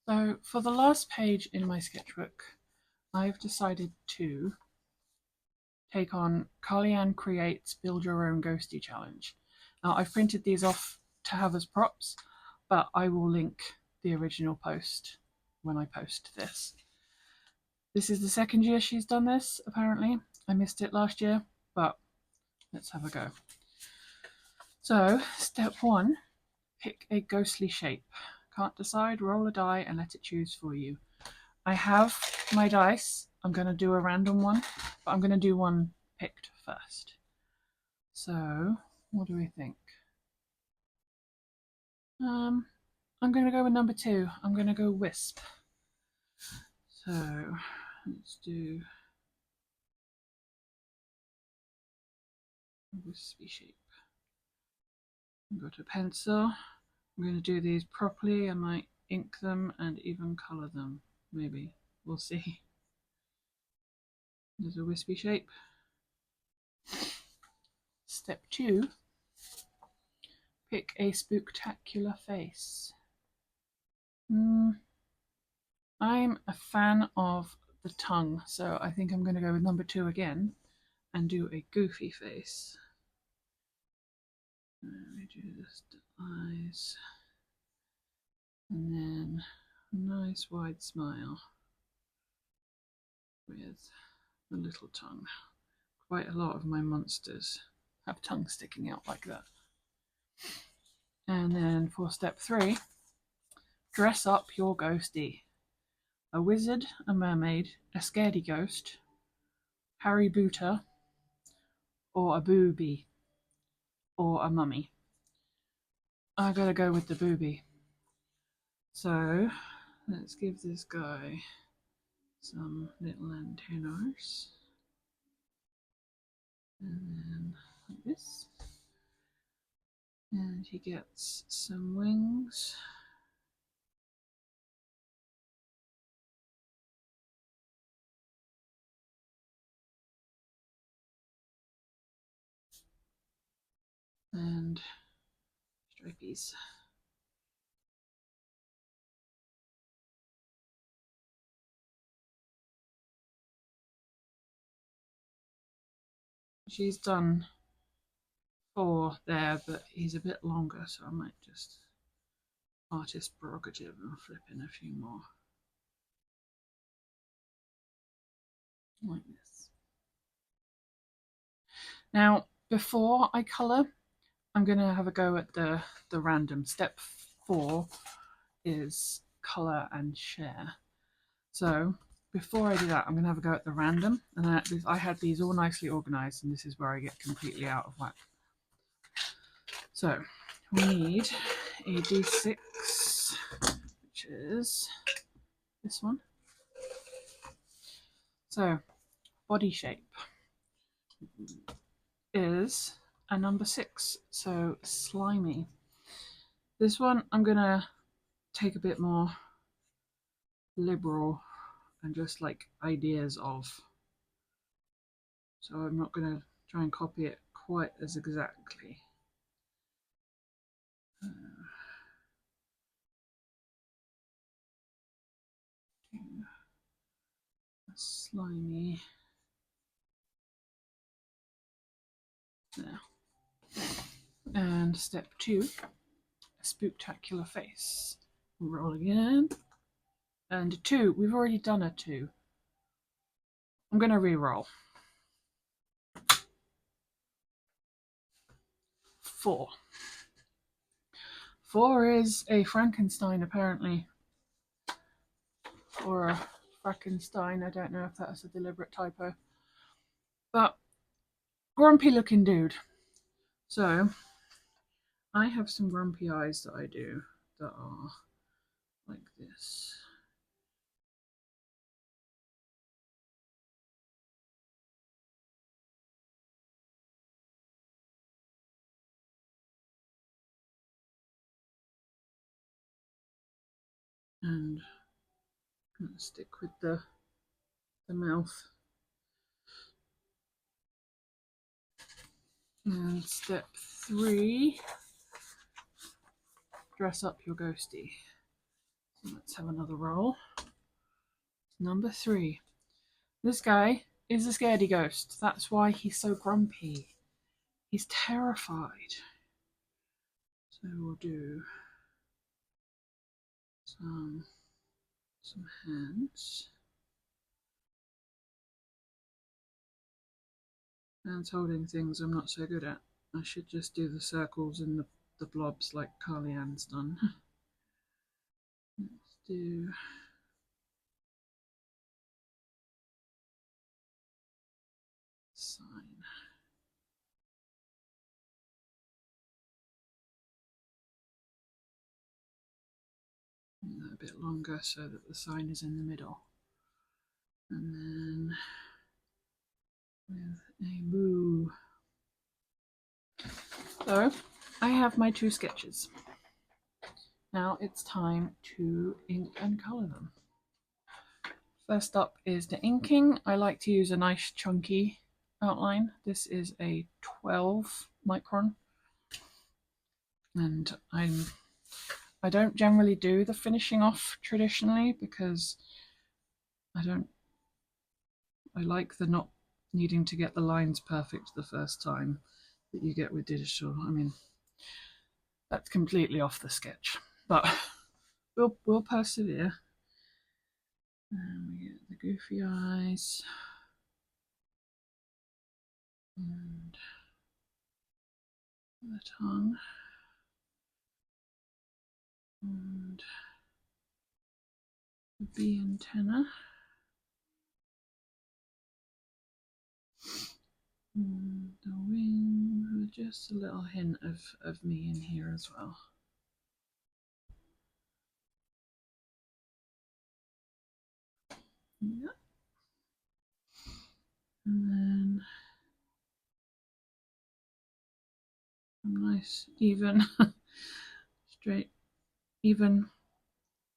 So for the last page in my sketchbook, I've decided to take on Carly-Ann Creates Build Your Own Ghosty Challenge. Now I've printed these off to have as props, but I will link the original post when I post this. This is the second year she's done this, apparently. I missed it last year, but let's have a go. So, step 1, pick a ghostly shape. Can't decide, roll a die and let it choose for you. I have my dice. I'm going to do a random one, but I'm going to do one picked first. So, what do we think? I'm going to go with number 2. I'm going to go Wisp. So, let's do a wispy shape. I've got a pencil. I'm going to do these properly. I might ink them and even colour them. Maybe. We'll see. There's a wispy shape. Step 2. Pick a spooktacular face. I'm a fan of the tongue, so I think I'm going to go with number 2 again and do a goofy face. We do this to eyes, and then a nice wide smile with the little tongue. Quite a lot of my monsters have tongues sticking out like that. And then for step 3, dress up your ghostie. A wizard, a mermaid, a scaredy ghost, Harry Booter, or a booby, or a mummy. I gotta go with the booby. So let's give this guy some little antennas. And then like this. And he gets some wings. And stripies. She's done 4 there, but he's a bit longer, so I might just artist prerogative and flip in a few more. Like this. Now, before I colour, I'm going to have a go at the random. Step 4 is colour and share. So before I do that, I'm going to have a go at the random. And I had these all nicely organised, and this is where I get completely out of whack. So we need a D6, which is this one. So body shape is a number 6, so slimy. This one I'm going to take a bit more liberal and just like ideas of. So I'm not going to try and copy it quite as exactly. Slimy. There. And step 2, a spooktacular face. Roll again. And 2, we've already done a 2. I'm going to re-roll. 4. 4 is a Frankenstein, apparently. Or a Frankenstein, I don't know if that's a deliberate typo. But grumpy looking dude. So I have some grumpy eyes that I do that are like this. And I'm going to stick with the mouth. And step 3, dress up your ghostie. Let's have another roll. Number 3. This guy is a scaredy ghost. That's why he's so grumpy. He's terrified. So we'll do some hands. Hands holding things I'm not so good at. I should just do the circles and the blobs like Carly Ann's done. Let's do sign. Make that a bit longer so that the sign is in the middle. And then with a moo. So I have my 2 sketches. Now it's time to ink and colour them. First up is the inking. I like to use a nice chunky outline. This is a 12 micron. And I don't generally do the finishing off traditionally because I like the not needing to get the lines perfect the first time that you get with digital. I mean, that's completely off the sketch, but we'll persevere. And we get the goofy eyes and the tongue and the bee antenna. And the wing with just a little hint of me in here as well. Yeah. And then some nice, even, straight, even,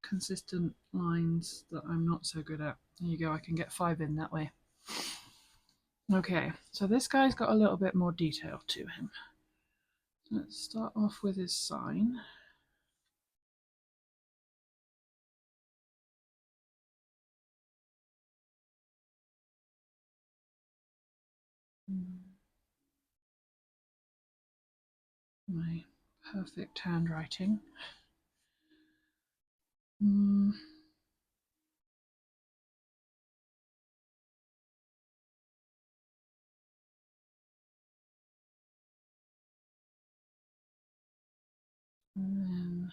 consistent lines that I'm not so good at. There you go, I can get 5 in that way. Okay, so this guy's got a little bit more detail to him. Let's start off with his sign. My perfect handwriting. And then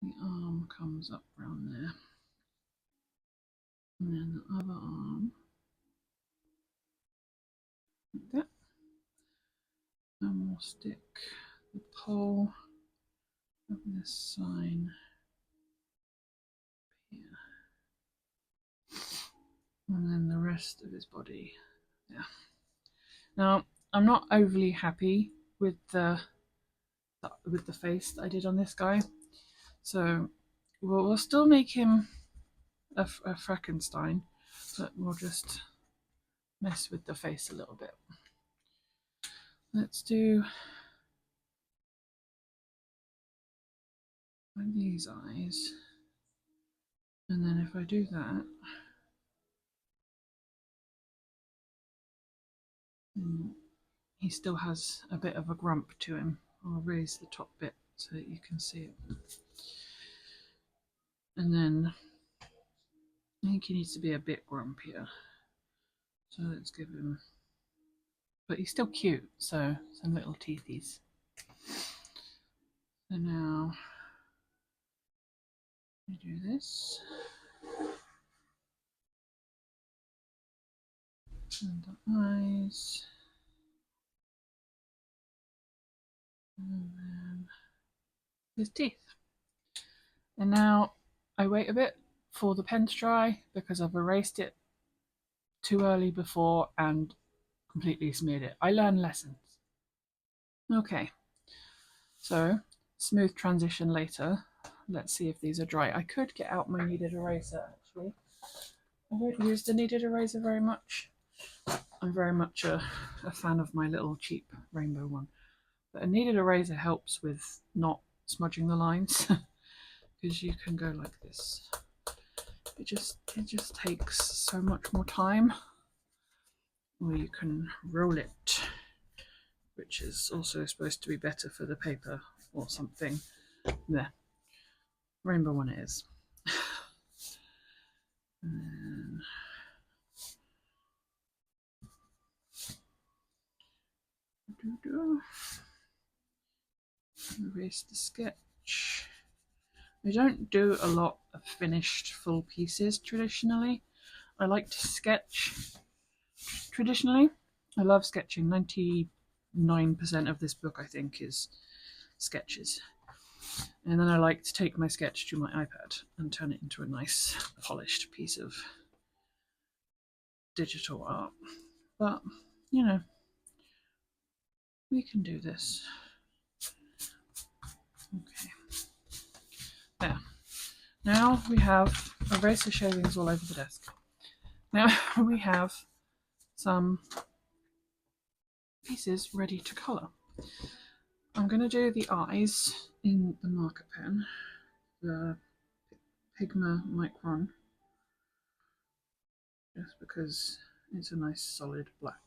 the arm comes up around there. And then the other arm. Like that. And we'll stick the pole of this sign here. And then the rest of his body there. Now, I'm not overly happy with the face that I did on this guy. So we'll still make him a Frankenstein, but we'll just mess with the face a little bit. Let's do these eyes, and then if I do that, he still has a bit of a grump to him. I'll raise the top bit so that you can see it. And then I think he needs to be a bit grumpier. So let's give him, but he's still cute, so some little teethies. So now we do this. And the eyes. And then his teeth. And now I wait a bit for the pen to dry because I've erased it too early before and completely smeared it. I learn lessons. Okay, so smooth transition later. Let's see if these are dry. I could get out my kneaded eraser actually. I don't use the kneaded eraser very much. I'm very much a fan of my little cheap rainbow one. But a kneaded eraser helps with not smudging the lines. because you can go like this. It just takes so much more time. Or you can roll it, which is also supposed to be better for the paper or something. There, rainbow one it is. And then erase the sketch. I don't do a lot of finished full pieces traditionally. I like to sketch traditionally. I love sketching. 99% of this book, I think, is sketches. And then I like to take my sketch to my iPad and turn it into a nice polished piece of digital art. But, you know, we can do this. Okay. There. Now we have eraser shavings all over the desk. Now we have some pieces ready to colour. I'm going to do the eyes in the marker pen, the Pigma Micron, just because it's a nice solid black.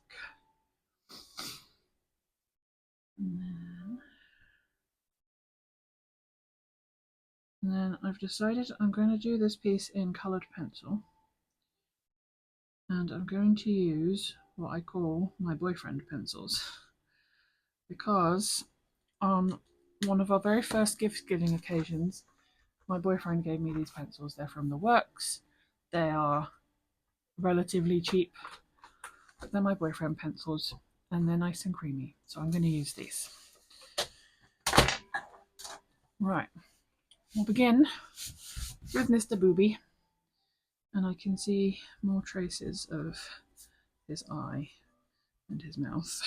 And then I've decided I'm going to do this piece in coloured pencil, and I'm going to use what I call my boyfriend pencils, because on one of our very first gift giving occasions, my boyfriend gave me these pencils. They're from the Works. They are relatively cheap, but they're my boyfriend pencils and they're nice and creamy, so I'm going to use these. Right, we'll begin with Mr. Booby, and I can see more traces of his eye and his mouth.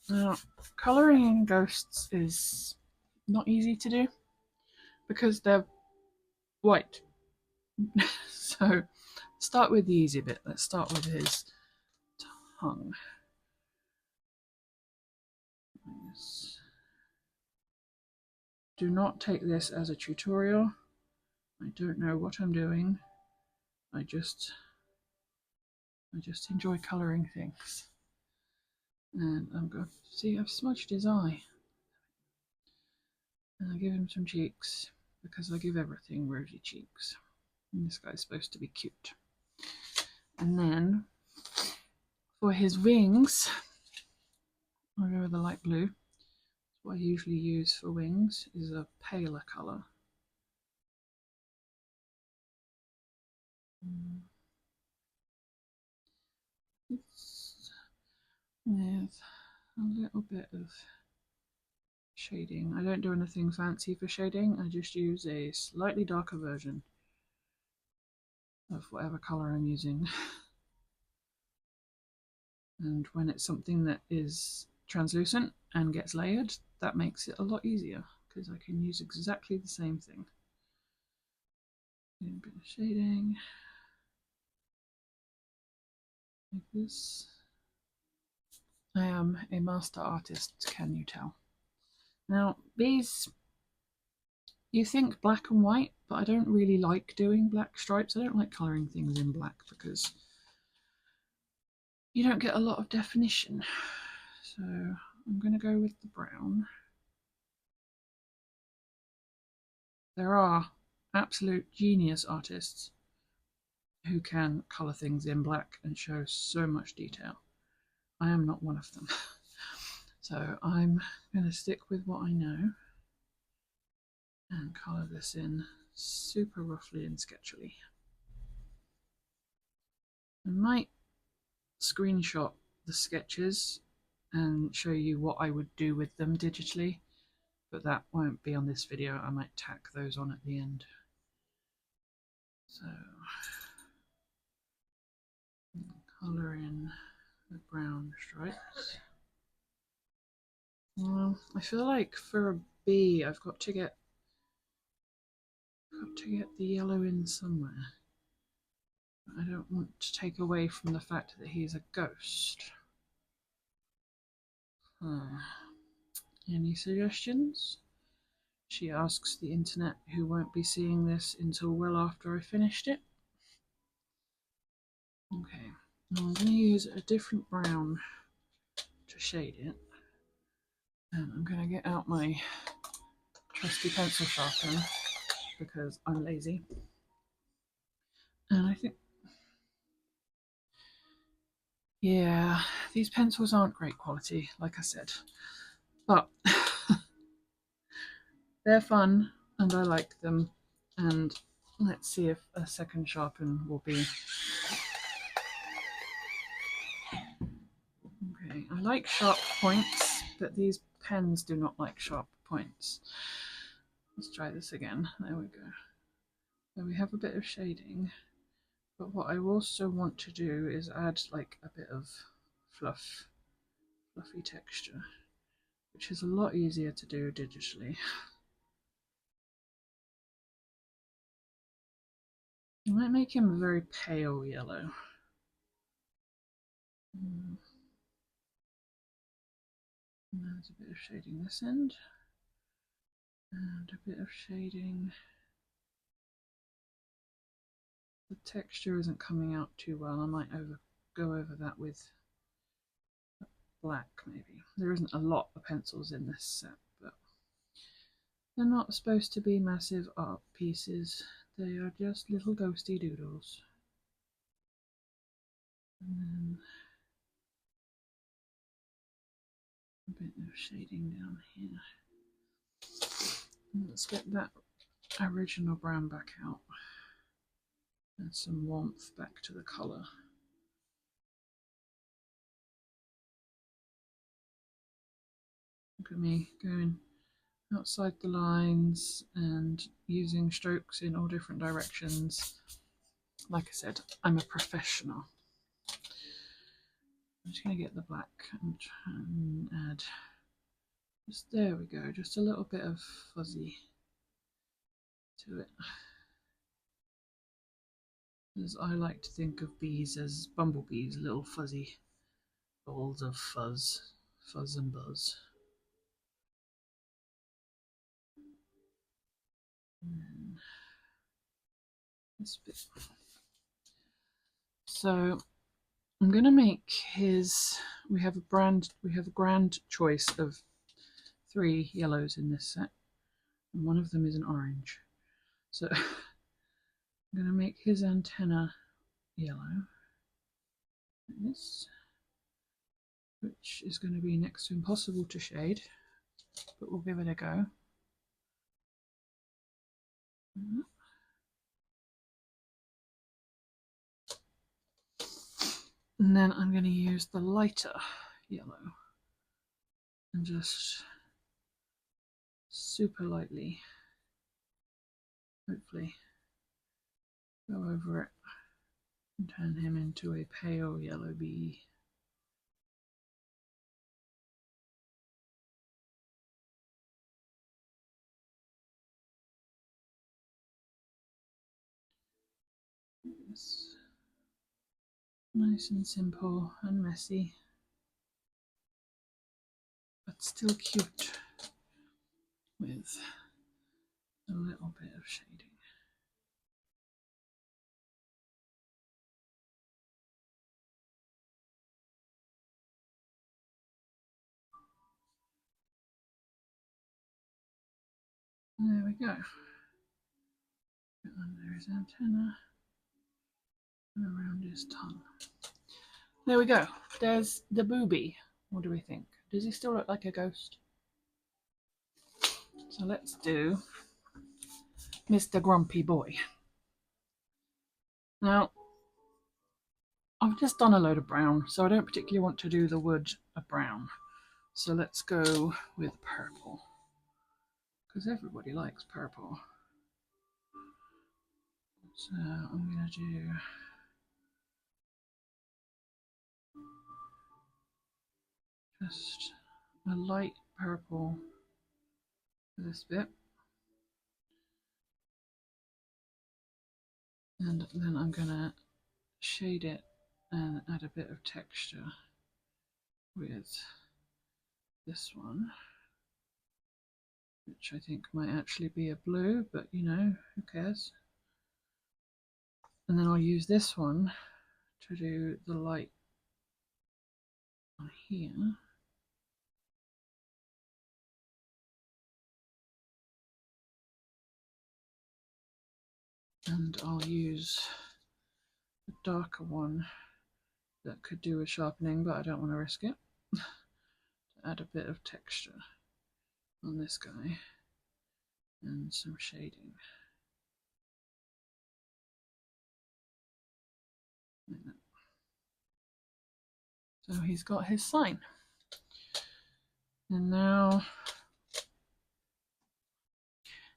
Now, colouring in ghosts is not easy to do because they're white. So start with the easy bit. Let's start with his tongue. Do not take this as a tutorial. I don't know what I'm doing. I just enjoy colouring things. And I'm going to see, I've smudged his eye. And I give him some cheeks because I give everything rosy cheeks. And this guy's supposed to be cute. And then for his wings, I'll go with the light blue. What I usually use for wings is a paler colour. With a little bit of shading. I don't do anything fancy for shading, I just use a slightly darker version of whatever colour I'm using. And when it's something that is translucent and gets layered, that makes it a lot easier because I can use exactly the same thing. A bit of shading like this. I am a master artist, can you tell? Now these, you think black and white, but I don't really like doing black stripes. I don't like colouring things in black because you don't get a lot of definition. So I'm going to go with the brown. There are absolute genius artists who can colour things in black and show so much detail. I am not one of them. So I'm going to stick with what I know and colour this in super roughly and sketchily. I might screenshot the sketches and show you what I would do with them digitally, but that won't be on this video. I might tack those on at the end. So colour in the brown stripes. Well, I feel like for a bee I've got to get the yellow in somewhere. I don't want to take away from the fact that he's a ghost. Any suggestions? she asks the internet, who won't be seeing this until well after I finished it. Okay, now I'm going to use a different brown to shade it. And I'm going to get out my trusty pencil sharpener because I'm lazy. And I think, yeah, these pencils aren't great quality, like I said, but they're fun and I like them. And let's see if a second sharpen will be. Okay, I like sharp points, but these pens do not like sharp points. Let's try this again. There we go. So we have a bit of shading, but what I also want to do is add like a bit of fluffy texture, which is a lot easier to do digitally. I might make him a very pale yellow. And there's a bit of shading this end, and a bit of shading. The texture isn't coming out too well. I might go over that with black maybe. There isn't a lot of pencils in this set, but they're not supposed to be massive art pieces. They are just little ghosty doodles. And then a bit of shading down here. And let's get that original brown back out. Add some warmth back to the colour. Look at me going outside the lines and using strokes in all different directions. Like I said, I'm a professional. I'm just going to get the black and try and add, just there we go, just a little bit of fuzzy to it. As I like to think of bees as bumblebees, little fuzzy balls of fuzz and buzz. And this bit. So I'm going to make his. We have a grand choice of 3 yellows in this set, and one of them is an orange. So I'm going to make his antenna yellow, like this, which is going to be next to impossible to shade, but we'll give it a go. And then I'm going to use the lighter yellow and just super lightly, hopefully, go over it and turn him into a pale yellow bee. It's nice and simple and messy, but still cute with a little bit of shading. There we go. Put under his antenna and around his tongue. There we go. There's the booby. What do we think? Does he still look like a ghost? So let's do Mr. Grumpy Boy. Now, I've just done a load of brown, so I don't particularly want to do the wood of brown. So let's go with purple, because everybody likes purple. So I'm going to do just a light purple for this bit. And then I'm going to shade it and add a bit of texture with this one, which which I think might actually be a blue, but you know, who cares? And then I'll use this one to do the light on here. And I'll use a darker one that could do with sharpening, but I don't want to risk it. To add a bit of texture on this guy and some shading. So he's got his sign. And now,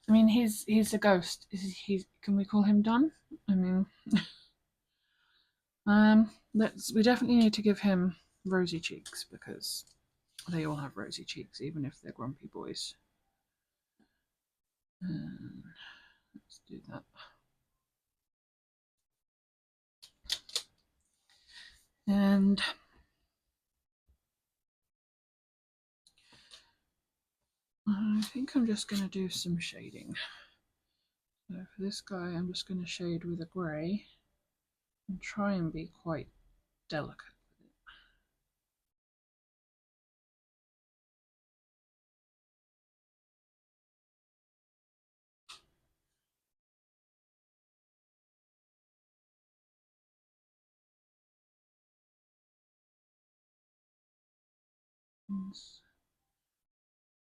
I mean, he's a ghost. Can we call him done? I mean, we definitely need to give him rosy cheeks because they all have rosy cheeks, even if they're grumpy boys. Let's do that. And I think I'm just going to do some shading. So for this guy, I'm just going to shade with a grey and try and be quite delicate with it.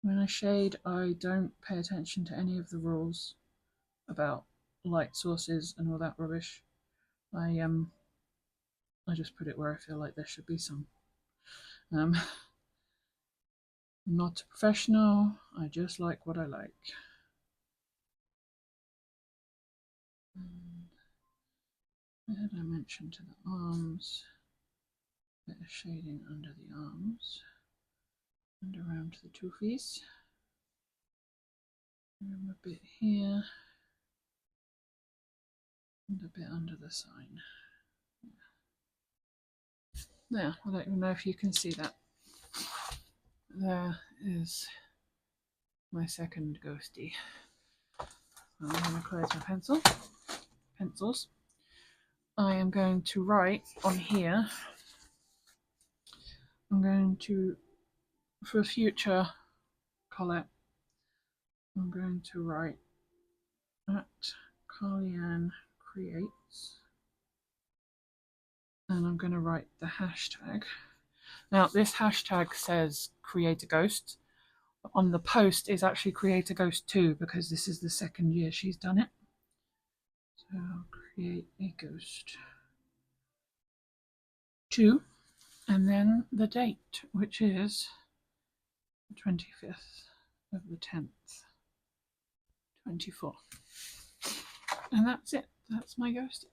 When I shade, I don't pay attention to any of the rules about light sources and all that rubbish. I just put it where I feel like there should be some. I'm not a professional, I just like what I like. What did I mention to the arms? A bit of shading under the arms and around the toofies. And a bit here and a bit under the sign. There, I don't even know if you can see that. There is my second ghosty. I'm going to close my pencils. I am going to write on here. I'm going to, for a future collect, I'm going to write at Carly-Ann Creates, and I'm going to write the hashtag. Now this hashtag says create a ghost. On the post is actually create a ghost 2 because this is the second year she's done it. So I'll create a ghost 2 and then the date, which is the 25th of the 10th, 24. And that's it. That's my ghost.